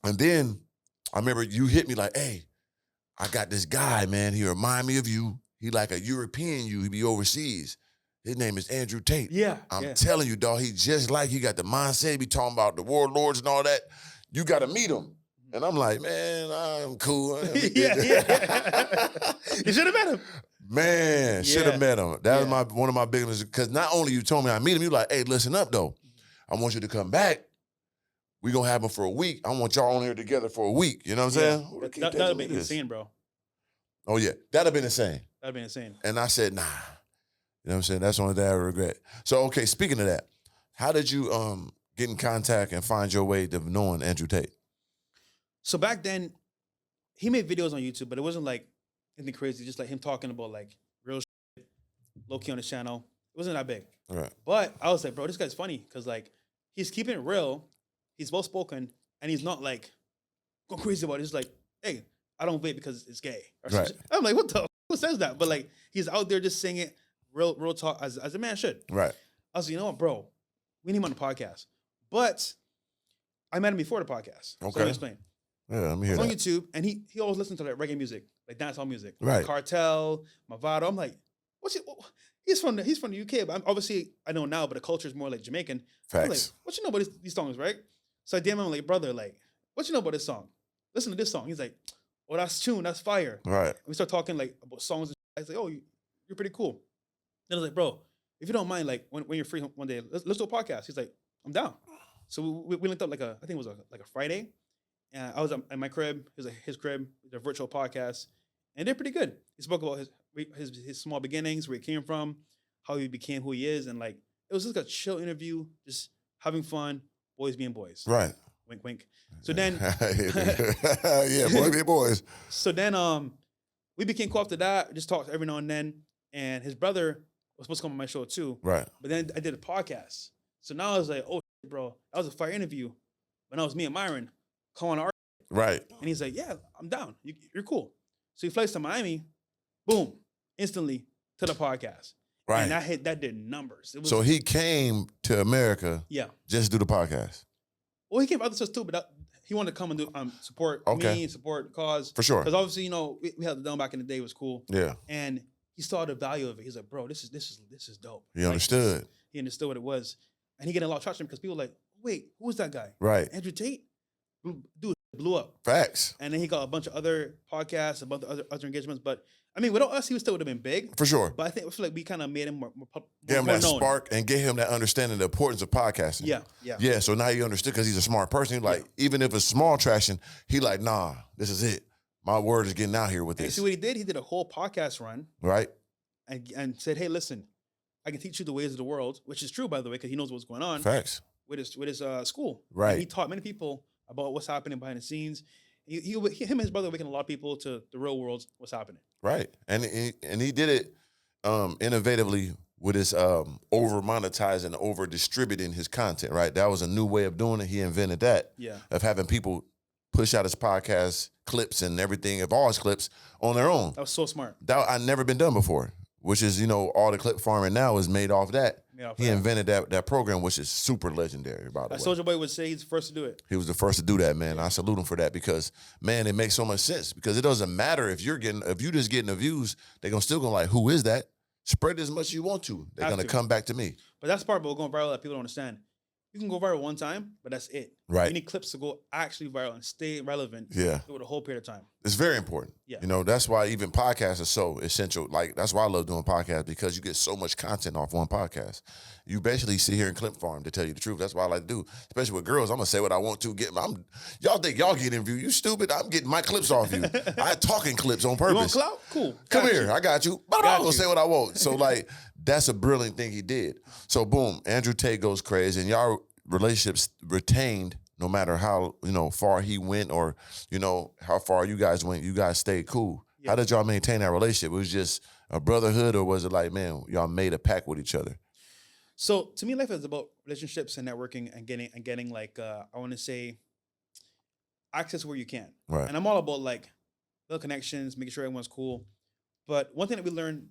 And then I remember you hit me like, hey, I got this guy, man. He remind me of you. He like a European you. He be overseas. His name is Andrew Tate. Yeah. I'm telling you, dog, he just like, he got the mindset. He be talking about the warlords and all that. You got to meet him. And I'm like, man, I'm cool. Yeah. You should have met him. Man, should have met him. That was one of my biggest, because not only you told me I meet him, you like, hey, listen up, though. I want you to come back. We gonna have him for a week. I want y'all on here together for a week. You know what I'm saying? That'd have been insane, bro. Oh, yeah. That'd have been insane. That'd have been insane. And I said, nah. You know what I'm saying? That's the only thing I regret. So, okay, speaking of that, how did you get in contact and find your way to knowing Andrew Tate? So back then, he made videos on YouTube, but it wasn't like anything crazy. Just like him talking about like real shit, low key on his channel. It wasn't that big. Right. But I was like, bro, this guy's funny because like he's keeping it real. He's well spoken, and he's not like going crazy about it. He's like, hey, I don't vape because it's gay. Right. I'm like, what the? Who says that? But like, he's out there just saying it real talk as a man should. Right. I was like, you know what, bro? We need him on the podcast. But I met him before the podcast. Okay. So let me explain. Yeah, let me hear I was on that. YouTube, and he always listened to like reggae music, like dancehall music, Right. Cartel, Mavado. I'm like, he's from the UK, but obviously I know now, but the culture is more like Jamaican. Facts. I'm like, what you know about these songs, right? So I DM him like, brother, like, what you know about this song? Listen to this song. He's like, oh, that's tune, that's fire. Right. And we start talking like about songs. I was like, oh, you're pretty cool. Then I was like, bro, if you don't mind, like when you're free one day, let's do a podcast. He's like, I'm down. So we linked up I think it was like a Friday. And I was at my crib, his crib, a virtual podcast, and they're pretty good. He spoke about his small beginnings, where he came from, how he became who he is, and like it was just a chill interview, just having fun, boys being boys. Right. Wink, wink. So then, yeah, boys being boys. So then, we became cool after that. Just talked every now and then, and his brother was supposed to come on my show too. Right. But then I did a podcast. So now I was like, oh, bro, that was a fire interview. But now it was me and Myron. Calling our Right. And he's like, yeah, I'm down. You're cool. So he flies to Miami, boom, instantly to the podcast. Right. And that did numbers. It was, So he came to America just to do the podcast. Well, he came for other stuff too, but he wanted to come and do support me, support the cause. For sure. Because obviously, you know, we had the done back in the day, it was cool. Yeah. And he saw the value of it. He's like, bro, this is dope. He understood. He understood what it was. And he getting a lot of traction because people were like, wait, who is that guy? Right. Andrew Tate? Dude, blew up. Facts. And then he got a bunch of other podcasts, a bunch of other engagements. But I mean, without us, he still would have been big. For sure. But I feel like we kind of made him more Gave him more that known. spark and gave him that understanding of the importance of podcasting. Yeah. Yeah, so now he understood because he's a smart person. He like, even if it's small traction, he like, nah, this is it. My word is getting out here with And this. see what he did? He did a whole podcast run. Right. And said, hey, listen, I can teach you the ways of the world, which is true, by the way, because he knows what's going on. Facts. With his school. Right. And he taught many people about what's happening behind the scenes. Him and his brother awakened a lot of people to the real world, what's happening. Right. And he did it innovatively with his over monetizing, over distributing his content, right? That was a new way of doing it. He invented that. Yeah. Of having people push out his podcast clips and everything of all his clips on their own. That was so smart. That I'd never been done before, which is, you know, all the clip farming now is made off that. He invented that program, which is super legendary, by the way. Soulja Boy would say he's the first to do it. He was the first to do that, man. I salute him for that because, man, it makes so much sense. Because it doesn't matter if you just getting the views, they're still gonna like, who is that? Spread it as much as you want to. They're gonna come back to me. But that's part about going viral that people don't understand. You can go viral one time, but that's it. Right. You need clips to go actually viral and stay relevant over the whole period of time. It's very important. Yeah. You know, that's why even podcasts are so essential. Like, that's why I love doing podcasts, because you get so much content off one podcast. You basically sit here and clip farm, to tell you the truth. That's what I like to do. Especially with girls, I'm going to say what I want to. Y'all think y'all get interviewed. You stupid. I'm getting my clips off you. I talking clips on purpose. You want clout? Cool. Come here. I got you. But I'm going to say what I want. So, like, that's a brilliant thing he did. So, boom, Andrew Tate goes crazy, and y'all relationships retained no matter how, you know, far he went or, you know, how far you guys went. You guys stayed cool. Yeah. How did y'all maintain that relationship? It was just a brotherhood, or was it like, man, y'all made a pact with each other? So to me, life is about relationships and networking and getting like, I want to say, access where you can. Right. And I'm all about like little connections, making sure everyone's cool. But one thing that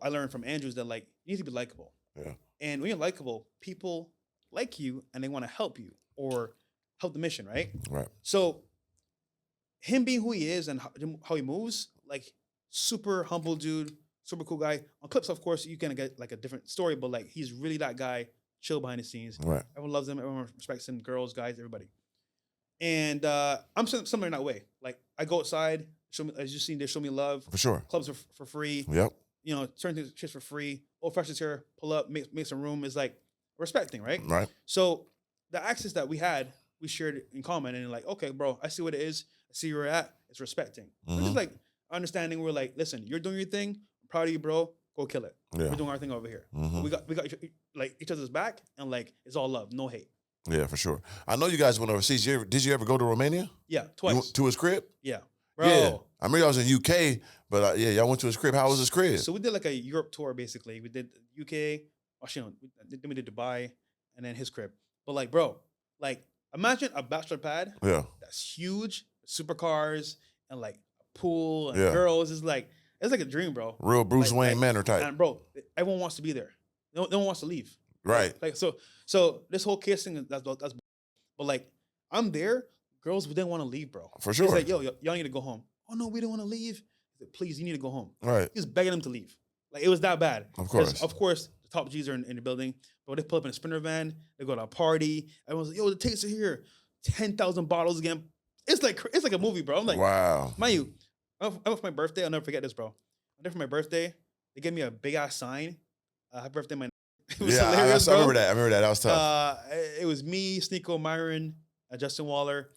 I learned from Andrew is that like, you need to be likable. Yeah. And when you're likable, people like you and they want to help you or help the mission, right? Right. So him being who he is and how he moves, like super humble dude, super cool guy. On clips, of course, you can get like a different story, but like he's really that guy, chill behind the scenes. Right. Everyone loves him. Everyone respects him. Girls, guys, everybody. And I'm similar in that way. Like I go outside, show me, as you seen, they show me love. For sure. Clubs for free. Yep. You know, certain shit for free. Old freshness here, pull up, make some room. Is like a respect thing, right? Right. So the access that we had, we shared in common, and like, okay, bro, I see what it is. I see where you're at. It's respecting. It's just like understanding. We're like, listen, you're doing your thing. I'm proud of you, bro. Go kill it. Yeah. We're doing our thing over here. We got each other's back, and like it's all love, no hate. Yeah, for sure. I know you guys went overseas. Did you ever go to Romania? Yeah, twice. To his crib? Yeah, bro. Yeah. I remember y'all was in UK, but yeah, y'all went to his crib. How was his crib? So we did like a Europe tour, basically. We did UK, actually, no, then we did Dubai, and then his crib. But like, bro, like imagine a bachelor pad. Yeah. That's huge, supercars, and like a pool and Yeah. girls. It's like a dream, bro. Real Bruce Wayne Manor type. And bro, everyone wants to be there. No one wants to leave. Right. Like so this whole kissing, that's but like I'm there. Girls didn't want to leave, bro. For sure. It's like, yo, y'all need to go home. Oh no, we don't want to leave. Please, you need to go home. Right. He's begging them to leave. Like it was that bad. Of course. Of course, the top G's are in the building. But they pull up in a Sprinter van. They go to a party. Everyone's like, yo, the Tates are here. 10,000 bottles again. It's like a movie, bro. I'm like, wow. mind you, for my birthday, I'll never forget this, bro. For my birthday, they gave me a big ass sign. Happy birthday, man. It was hilarious, I remember that. I remember that. That was tough. It was me, Sneeko, Myron, Justin Waller.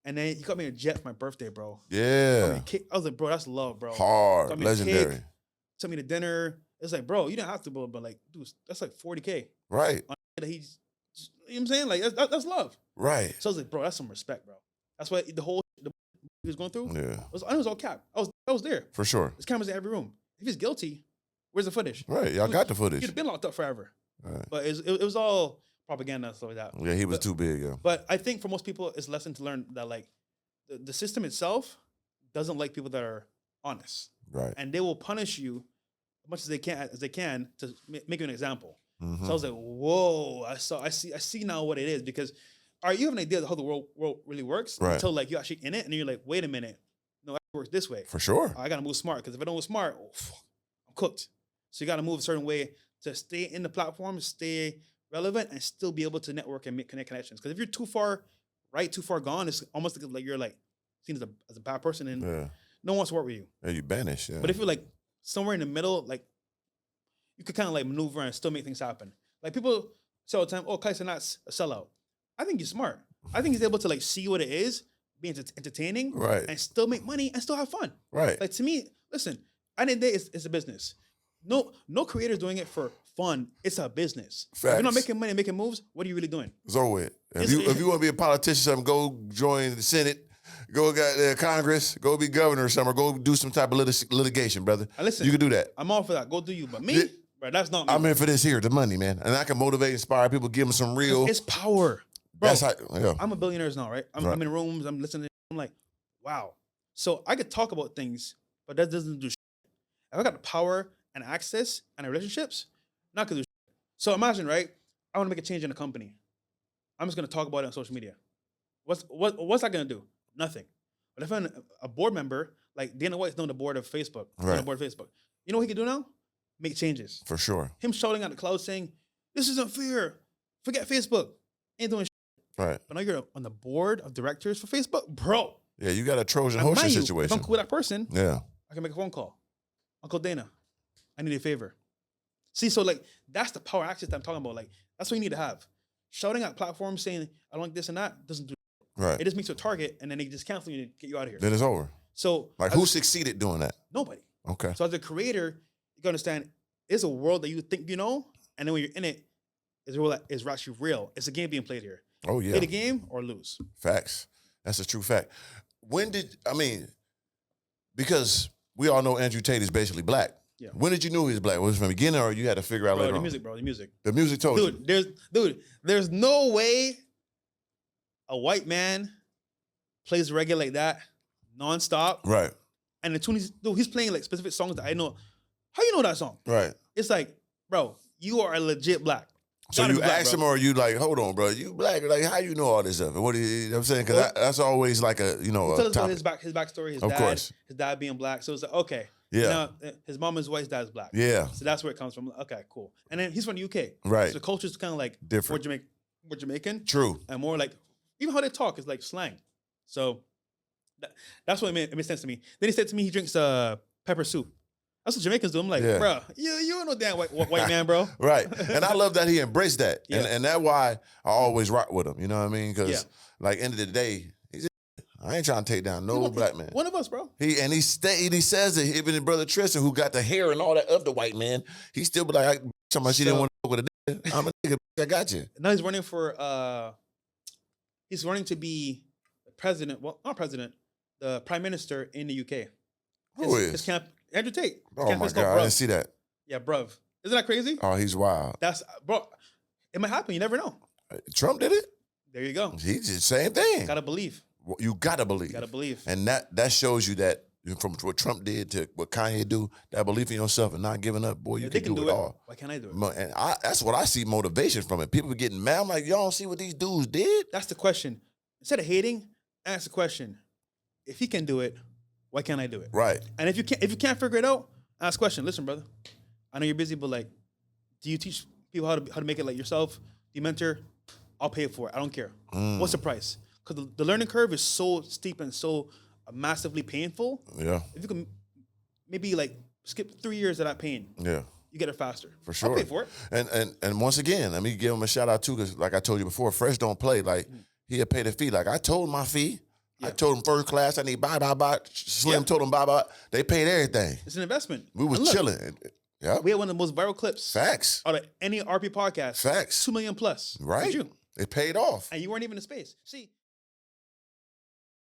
And then he got me a jet for my birthday, bro. Yeah. I was like, bro, that's love, bro. Hard. Legendary. Took me to dinner. It's like, bro, you don't have to, but like, dude, that's like 40K. Right. That he's, you know what I'm saying? Like, that's love. Right. So I was like, bro, that's some respect, bro. That's why the he was going through. Yeah. I was all cap. I was there. For sure. There's cameras in every room. If he's guilty, where's the footage? Right. Y'all got the footage. He'd have been locked up forever. Right. But it was all propaganda and stuff like that. Yeah, he was too big, yeah. But I think for most people, it's a lesson to learn that like the system itself doesn't like people that are honest. Right. And they will punish you as much as they can to make you an example. So I was like, whoa, I see now what it is, because all right, you have an idea of how the world really works until like you're actually in it and you're like, wait a minute, no, it works this way. For sure. I gotta move smart, because if I don't move smart, I'm cooked. So you gotta move a certain way to stay in the platform, stay relevant, and still be able to network and connect connections. Because if you're too far right, too far gone, it's almost like you're like seen as a bad person, and no one wants to work with you. Yeah, you banish. Yeah. But if you're like somewhere in the middle, like you could kind of like maneuver and still make things happen. Like people say all the time, oh, Kai's not a sellout. I think he's smart. I think he's able to like see what it is, be entertaining, right, and still make money and still have fun. Right. Like to me, listen, at the end of the day, it's a business. No creator's doing it for fun. It's a business. Facts. If you're not making money and making moves, what are you really doing? It's over with. If you want to be a politician, something, go join the Senate, go get Congress, go be governor or something, or go do some type of litigation, brother. Listen, you can do that. I'm all for that. Go do you. But me, bro, that's not me. I'm here for this here, the money, man. And I can motivate, inspire people, give them some real. It's power. Bro, that's how, yeah. I'm a billionaire now, right? I'm in rooms, I'm listening, I'm like, wow. So I could talk about things, but that doesn't do shit. If I got the power and access and relationships, not gonna do shit. So imagine, right? I want to make a change in a company. I'm just gonna talk about it on social media. What's that gonna do? Nothing. But if I'm a board member, like Dana White's on the board of Facebook, on the board of Facebook, you know what he can do now? Make changes. For sure. Him shouting at the cloud saying, "This isn't fair. Forget Facebook. Ain't doing shit." Right. But now you're on the board of directors for Facebook, bro. Yeah, you got a Trojan hosting situation. If I'm cool with that person, yeah, I can make a phone call. Uncle Dana, I need a favor. See, so like that's the power access that I'm talking about. Like that's what you need to have. Shouting at platforms saying I don't like this and that doesn't do it. Right. It just makes you a target, and then they just cancel you and get you out of here. Then it's over. So like who succeeded doing that? Nobody. Okay. So as a creator, you gotta understand it's a world that you think you know, and then when you're in it, it's a world that is actually real. It's a game being played here. Oh yeah. Play the game or lose. Facts. That's a true fact. Because we all know Andrew Tate is basically black. Yeah. When did you know he was black? Was it from the beginning, or you had to figure out later on? The music. The music told you. There's no way a white man plays reggae like that nonstop. Right. And the tune he's playing like specific songs that I know. How you know that song? Right. It's like, bro, you are legit black. So Gotta you be black, ask bro. him, or you like, hold on, bro, you black? Like, how you know all this stuff? And what do you know what I'm saying? Because that's always like a, you know, Tell a us about topic. his backstory, Of course. his dad being black. So it's like, okay, Yeah. now his mom is white, his dad's black. Yeah. So that's where it comes from. Okay, cool. And then he's from the UK. Right. So the culture's kind of like Different. more Jamaican. True. And more like, even how they talk is like slang. So that's what it made sense to me. Then he said to me he drinks pepper soup. That's what Jamaicans do. I'm like, bro, you ain't no damn white man, bro. Right. And I love that he embraced that. Yeah. And that's why I always rock with him. You know what I mean? Because like end of the day, I ain't trying to take down no black man. One of us, bro. He says that even his brother Tristan, who got the hair and all that of the white man, he still be like, somebody she didn't want to fuck with a nigga. I'm a nigga, I got you. Now he's running for he's running to be president. Well, not president, the prime minister in the UK. Who is? His camp, Andrew Tate. Oh my God, I didn't see that. Yeah, bruv. Isn't that crazy? Oh, he's wild. That's bro. It might happen. You never know. Trump did it. There you go. He did the same thing. Gotta believe. You gotta believe. Gotta believe. And that shows you that from what Trump did to what Kanye do, that belief in yourself and not giving up, boy, you They can do it all. Why can't I do it? And that's what I see motivation from it. People getting mad. I'm like, y'all don't see what these dudes did? That's the question. Instead of hating, ask the question. If he can do it, why can't I do it? Right. And if you can't figure it out, ask the question. Listen, brother, I know you're busy, but like, do you teach people how to make it like yourself? Do you mentor? I'll pay for it. I don't care. What's the price? Because the learning curve is so steep and so massively painful. Yeah. If you can maybe like skip 3 years of that pain, Yeah. you get it faster. For sure. I'll pay for it. And once again, let me give him a shout out too, because like I told you before, Fresh don't play. Like he'll pay the fee. Like I told him my fee. I told him first class, I need bye. Slim told him bye. They paid everything. It's an investment. We was chilling. Yeah. We had one of the most viral clips. Facts. Out of any RP podcast. Facts. 2 million plus. Right. You. It paid off. And you weren't even in space. See,